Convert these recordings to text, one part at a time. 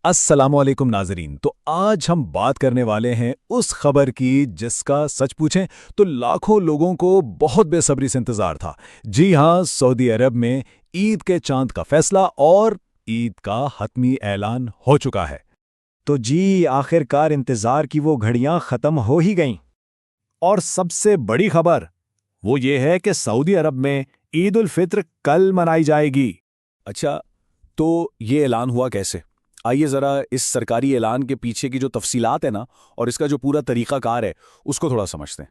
السلام علیکم ناظرین، تو آج ہم بات کرنے والے ہیں اس خبر کی جس کا سچ پوچھیں تو لاکھوں لوگوں کو بہت بے صبری سے انتظار تھا۔ جی ہاں، سعودی عرب میں عید کے چاند کا فیصلہ اور عید کا حتمی اعلان ہو چکا ہے۔ تو جی آخر کار انتظار کی وہ گھڑیاں ختم ہو ہی گئیں۔ اور سب سے بڑی خبر وہ یہ ہے کہ سعودی عرب میں عید الفطر کل منائی جائے گی۔ اچھا، تو یہ اعلان ہوا کیسے؟ آئیے ذرا اس سرکاری اعلان کے پیچھے کی جو تفصیلات ہیں نا، اور اس کا جو پورا طریقہ کار ہے اس کو تھوڑا سمجھتے ہیں۔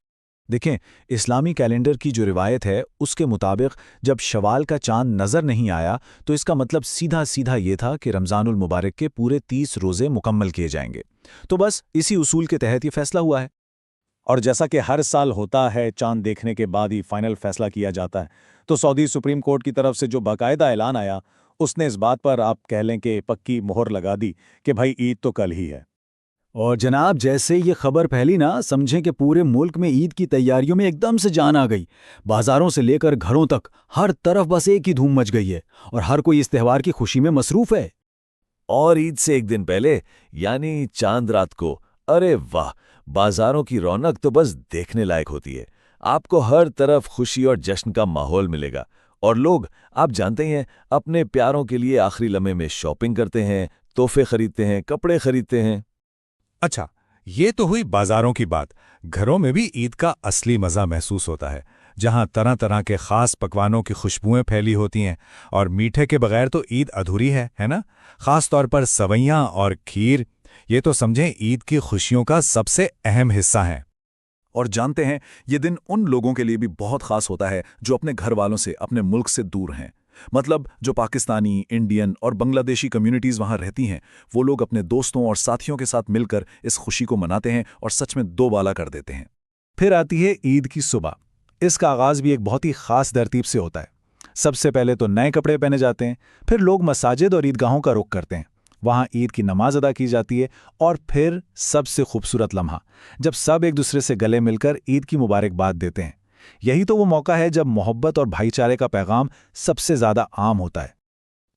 دیکھیں، اسلامی کیلنڈر کی جو روایت ہے اس کے مطابق جب شوال کا چاند نظر نہیں آیا تو اس کا مطلب سیدھا سیدھا یہ تھا کہ رمضان المبارک کے پورے 30 روزے مکمل کیے جائیں گے۔ تو بس اسی اصول کے تحت یہ فیصلہ ہوا ہے۔ اور جیسا کہ ہر سال ہوتا ہے، چاند دیکھنے کے بعد ہی فائنل فیصلہ کیا جاتا ہے، تو سعودی سپریم کورٹ کی طرف سے جو باقاعدہ اعلان آیا اس نے اس بات پر آپ کہہ لیں کہ پکی مہر لگا دی کہ بھائی عید تو کل ہی ہے۔ اور جناب، جیسے یہ خبر پھیلی نا، سمجھیں کہ پورے ملک میں عید کی تیاریوں میں ایک دم سے جان آ گئی۔ بازاروں سے لے کر گھروں تک ہر طرف بس ایک ہی دھوم مچ گئی ہے اور ہر کوئی اس تہوار کی خوشی میں مصروف ہے۔ اور عید سے ایک دن پہلے یعنی چاند رات کو، ارے واہ، بازاروں کی رونق تو بس دیکھنے لائق ہوتی ہے۔ آپ کو ہر طرف خوشی اور جشن کا ماحول ملے گا، اور لوگ، آپ جانتے ہیں، اپنے پیاروں کے لیے آخری لمحے میں شاپنگ کرتے ہیں، تحفے خریدتے ہیں، کپڑے خریدتے ہیں۔ اچھا، یہ تو ہوئی بازاروں کی بات۔ گھروں میں بھی عید کا اصلی مزہ محسوس ہوتا ہے، جہاں طرح طرح کے خاص پکوانوں کی خوشبوئیں پھیلی ہوتی ہیں، اور میٹھے کے بغیر تو عید ادھوری ہے نا؟ خاص طور پر سویاں اور کھیر، یہ تو سمجھیں عید کی خوشیوں کا سب سے اہم حصہ ہیں۔ اور جانتے ہیں، یہ دن ان لوگوں کے لیے بھی بہت خاص ہوتا ہے جو اپنے گھر والوں سے، اپنے ملک سے دور ہیں۔ مطلب جو پاکستانی، انڈین اور بنگلہ دیشی کمیونٹیز وہاں رہتی ہیں، وہ لوگ اپنے دوستوں اور ساتھیوں کے ساتھ مل کر اس خوشی کو مناتے ہیں اور سچ میں دو بالا کر دیتے ہیں۔ پھر آتی ہے عید کی صبح۔ اس کا آغاز بھی ایک بہت ہی خاص ترتیب سے ہوتا ہے۔ سب سے پہلے تو نئے کپڑے پہنے جاتے ہیں، پھر لوگ مساجد اور عیدگاہوں کا رخ کرتے ہیں۔ وہاں عید کی نماز ادا کی جاتی ہے، اور پھر سب سے خوبصورت لمحہ جب سب ایک دوسرے سے گلے مل کر عید کی مبارکباد دیتے ہیں۔ یہی تو وہ موقع ہے جب محبت اور بھائی چارے کا پیغام سب سے زیادہ عام ہوتا ہے۔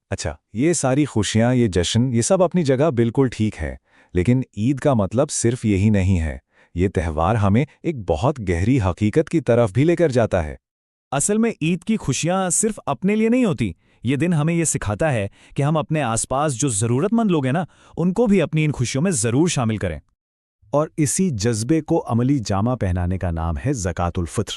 اچھا، یہ ساری خوشیاں، یہ جشن، یہ سب اپنی جگہ بالکل ٹھیک ہے، لیکن عید کا مطلب صرف یہی نہیں ہے۔ یہ تہوار ہمیں ایک بہت گہری حقیقت کی طرف بھی لے کر جاتا ہے۔ اصل میں عید کی خوشیاں صرف اپنے لیے نہیں ہوتی۔ یہ دن ہمیں یہ سکھاتا ہے کہ ہم اپنے آس پاس جو ضرورت مند لوگ ہیں نا، ان کو بھی اپنی ان خوشیوں میں ضرور شامل کریں۔ اور اسی جذبے کو عملی جامہ پہنانے کا نام ہے زکوٰۃ الفطر۔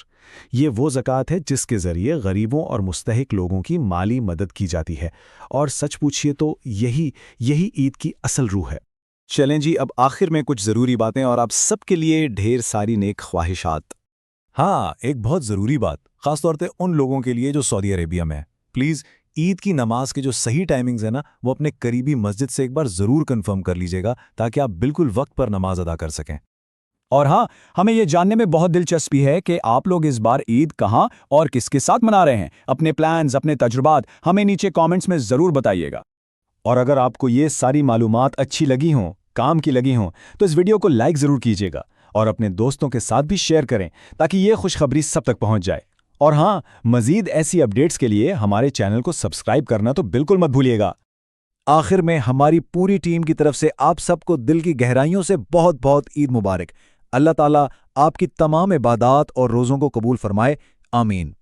یہ وہ زکوٰۃ ہے جس کے ذریعے غریبوں اور مستحق لوگوں کی مالی مدد کی جاتی ہے، اور سچ پوچھئے تو یہی عید کی اصل روح ہے۔ چلیں جی، اب آخر میں کچھ ضروری باتیں اور آپ سب کے لیے ڈھیر ساری نیک خواہشات۔ ہاں، ایک بہت ضروری بات، خاص طور پہ ان لوگوں کے لیے جو سعودی عربیہ میں ہیں۔ پلیز عید کی نماز کے جو صحیح ٹائمنگز ہیں نا، وہ اپنے قریبی مسجد سے ایک بار ضرور کنفرم کر لیجئے گا، تاکہ آپ بالکل وقت پر نماز ادا کر سکیں۔ اور ہاں، ہمیں یہ جاننے میں بہت دلچسپی ہے کہ آپ لوگ اس بار عید کہاں اور کس کے ساتھ منا رہے ہیں۔ اپنے پلانز، اپنے تجربات ہمیں نیچے کامنٹس میں ضرور بتائیے گا۔ اور اگر آپ کو یہ ساری معلومات اچھی لگی ہوں، کام کی لگی ہوں، تو اس ویڈیو کو لائک ضرور کیجیے گا اور اپنے دوستوں کے ساتھ بھی شیئر کریں، تاکہ یہ خوشخبری سب تک پہنچ جائے۔ اور ہاں، مزید ایسی اپڈیٹس کے لیے ہمارے چینل کو سبسکرائب کرنا تو بالکل مت بھولیے گا۔ آخر میں ہماری پوری ٹیم کی طرف سے آپ سب کو دل کی گہرائیوں سے بہت بہت عید مبارک۔ اللہ تعالیٰ آپ کی تمام عبادات اور روزوں کو قبول فرمائے، آمین۔